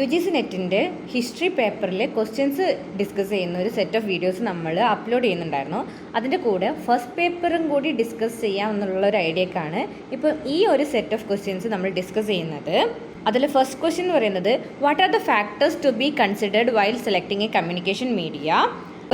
UGC നെറ്റിൻ്റെ history പേപ്പറിൽ questions discuss ചെയ്യുന്ന ഒരു സെറ്റ് ഓഫ് വീഡിയോസ് നമ്മൾ അപ്ലോഡ് ചെയ്യുന്നുണ്ടായിരുന്നു. അതിൻ്റെ കൂടെ ഫസ്റ്റ് പേപ്പറും കൂടി ഡിസ്കസ് ചെയ്യാം എന്നുള്ള ഒരു ഐഡിയക്കാണ് ഇപ്പോൾ ഈ ഒരു സെറ്റ് ഓഫ് ക്വസ്റ്റ്യൻസ് നമ്മൾ ഡിസ്കസ് ചെയ്യുന്നത്. അതിൽ ഫസ്റ്റ് ക്വസ്റ്റ്യൻ എന്ന് പറയുന്നത് what are the factors to be considered while selecting a communication media.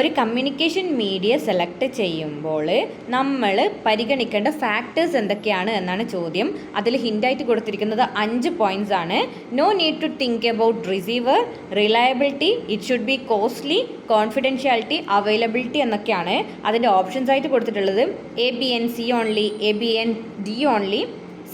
ഒരു കമ്മ്യൂണിക്കേഷൻ മീഡിയ സെലക്ട് ചെയ്യുമ്പോൾ നമ്മൾ പരിഗണിക്കേണ്ട ഫാക്ടേഴ്സ് എന്തൊക്കെയാണ് എന്നാണ് ചോദ്യം. അതിൽ ഹിൻ്റായിട്ട് കൊടുത്തിരിക്കുന്നത് 5 പോയിൻറ്റ്സ് ആണ്. No need to think about receiver, reliability, it should be costly, confidentiality, availability എന്നൊക്കെയാണ്. അതിൻ്റെ ഓപ്ഷൻസ് ആയിട്ട് കൊടുത്തിട്ടുള്ളത് ABNC only, ABND only,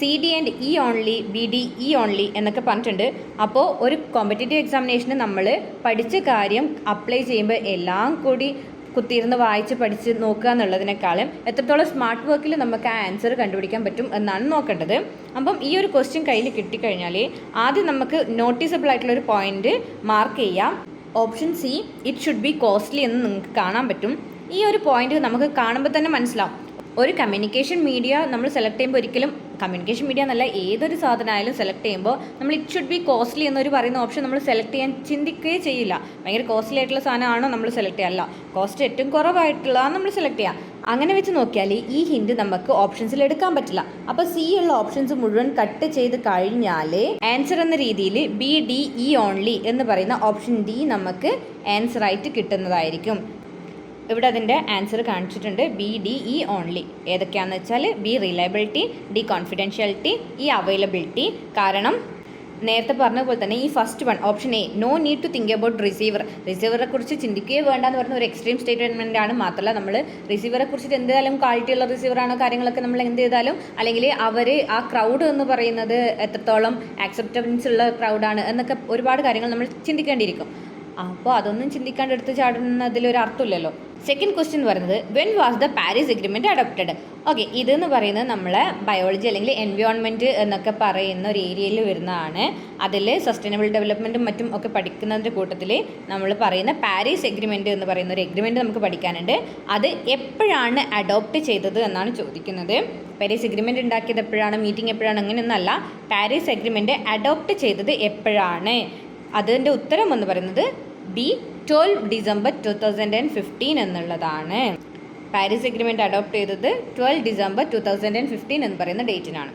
CD and E only, BDE only എന്നൊക്കെ പറഞ്ഞിട്ടുണ്ട്. അപ്പോൾ ഒരു കോമ്പറ്റേറ്റീവ് എക്സാമിനേഷന് നമ്മൾ പഠിച്ച കാര്യം അപ്ലൈ ചെയ്യുമ്പോൾ എല്ലാം കൂടി കുത്തിയിരുന്ന് വായിച്ച് പഠിച്ച് നോക്കുക എന്നുള്ളതിനേക്കാളും എത്രത്തോളം സ്മാർട്ട് വർക്കിൽ നമുക്ക് ആ ആൻസർ കണ്ടുപിടിക്കാൻ പറ്റും എന്നാണ് നോക്കേണ്ടത്. അപ്പം ഈ ഒരു ക്വസ്റ്റ്യൻ കയ്യിൽ കിട്ടിക്കഴിഞ്ഞാൽ ആദ്യം നമുക്ക് നോട്ടീസബിൾ ആയിട്ടുള്ളൊരു പോയിന്റ് മാർക്ക് ചെയ്യാം. Option C, it should be costly എന്ന് നിങ്ങൾക്ക് കാണാൻ പറ്റും. ഈ ഒരു പോയിന്റ് നമുക്ക് കാണുമ്പോൾ തന്നെ മനസ്സിലാവും. ഒരു കമ്മ്യൂണിക്കേഷൻ മീഡിയ നമ്മൾ സെലക്ട് ചെയ്യുമ്പോൾ ഒരിക്കലും കമ്മ്യൂണിക്കേഷൻ മീഡിയ എന്നല്ല ഏതൊരു സാധനമായാലും സെലക്ട് ചെയ്യുമ്പോൾ നമ്മൾ ഇറ്റ് ഷുഡ് ബി കോസ്റ്റ്ലി എന്നൊരു പറയുന്ന ഓപ്ഷൻ നമ്മൾ സെലക്ട് ചെയ്യാൻ ചിന്തിക്കുകയേ ചെയ്യില്ല. ഭയങ്കര കോസ്റ്റ്ലി ആയിട്ടുള്ള സാധനമാണോ നമ്മൾ സെലക്ട് ചെയ്യുക? അല്ല, കോസ്റ്റ് ഏറ്റവും കുറവായിട്ടുള്ളതാണ് നമ്മൾ സെലക്ട് ചെയ്യുക. അങ്ങനെ വെച്ച് നോക്കിയാൽ ഈ ഹിൻറ്റ് നമുക്ക് ഓപ്ഷൻസിൽ എടുക്കാൻ പറ്റില്ല. അപ്പോൾ C ഉള്ള ഓപ്ഷൻസ് മുഴുവൻ കട്ട് ചെയ്ത് കഴിഞ്ഞാൽ ആൻസർ എന്ന രീതിയിൽ BDE ഓൺലി എന്ന് പറയുന്ന ഓപ്ഷൻ D നമുക്ക് ആൻസർ ആയിട്ട് കിട്ടുന്നതായിരിക്കും. ഇവിടെ അതിൻ്റെ ആൻസർ കാണിച്ചിട്ടുണ്ട് BDE ഓൺലി. ഏതൊക്കെയാണെന്ന് വെച്ചാൽ B reliability, D confidentiality, E availability. കാരണം നേരത്തെ പറഞ്ഞ പോലെ തന്നെ ഈ first one option A, no need to think about റിസീവറെ കുറിച്ച് ചിന്തിക്കുകയോ വേണ്ടെന്ന് പറഞ്ഞ ഒരു എക്സ്ട്രീം സ്റ്റേറ്റ്മെൻ്റ് ആണ്. മാത്രമല്ല നമ്മൾ റിസീവറെ കുറിച്ചിട്ട് എന്തായാലും ക്വാളിറ്റിയുള്ള റിസീവറാണോ കാര്യങ്ങളൊക്കെ നമ്മൾ എന്ത് ചെയ്താലും അല്ലെങ്കിൽ അവർ ആ ക്രൗഡ് എന്ന് പറയുന്നത് എത്രത്തോളം ആക്സെപ്റ്റൻസ് ഉള്ള ക്രൗഡാണ് എന്നൊക്കെ ഒരുപാട് കാര്യങ്ങൾ നമ്മൾ ചിന്തിക്കേണ്ടിയിരിക്കും. അപ്പോൾ അതൊന്നും ചിന്തിക്കാണ്ട് എടുത്ത് ചാടുന്നതിലൊരു അർത്ഥമില്ലല്ലോ. സെക്കൻഡ് ക്വസ്റ്റ്യൻ എന്ന് പറയുന്നത് when was the Paris agreement adopted. Okay, ഇതെന്ന് പറയുന്നത് നമ്മളെ ബയോളജി അല്ലെങ്കിൽ എൻവയോൺമെൻറ്റ് എന്നൊക്കെ പറയുന്ന ഒരു ഏരിയയിൽ വരുന്നതാണ്. അതിൽ സസ്റ്റൈനബിൾ ഡെവലപ്മെൻറ്റും മറ്റും ഒക്കെ പഠിക്കുന്നതിൻ്റെ കൂട്ടത്തിൽ നമ്മൾ പറയുന്ന പാരീസ് എഗ്രിമെൻറ്റ് എന്ന് പറയുന്ന ഒരു എഗ്രിമെൻറ്റ് നമുക്ക് പഠിക്കാനുണ്ട്. അത് എപ്പോഴാണ് അഡോപ്റ്റ് ചെയ്തത് എന്നാണ് ചോദിക്കുന്നത്. പാരീസ് എഗ്രിമെൻറ്റ് ഉണ്ടാക്കിയത് എപ്പോഴാണ്, മീറ്റിംഗ് എപ്പോഴാണ്, അങ്ങനെയൊന്നല്ല. പാരീസ് എഗ്രിമെൻറ്റ് അഡോപ്റ്റ് ചെയ്തത് എപ്പോഴാണ്? അതിൻ്റെ ഉത്തരം എന്ന് പറയുന്നത് B, 12 ഡിസംബർ 2015 എന്നുള്ളതാണ്. പാരീസ് എഗ്രിമെൻറ്റ് അഡോപ്റ്റ് ചെയ്തത് 12 ഡിസംബർ 2015 എന്ന് പറയുന്ന ഡേറ്റിനാണ്.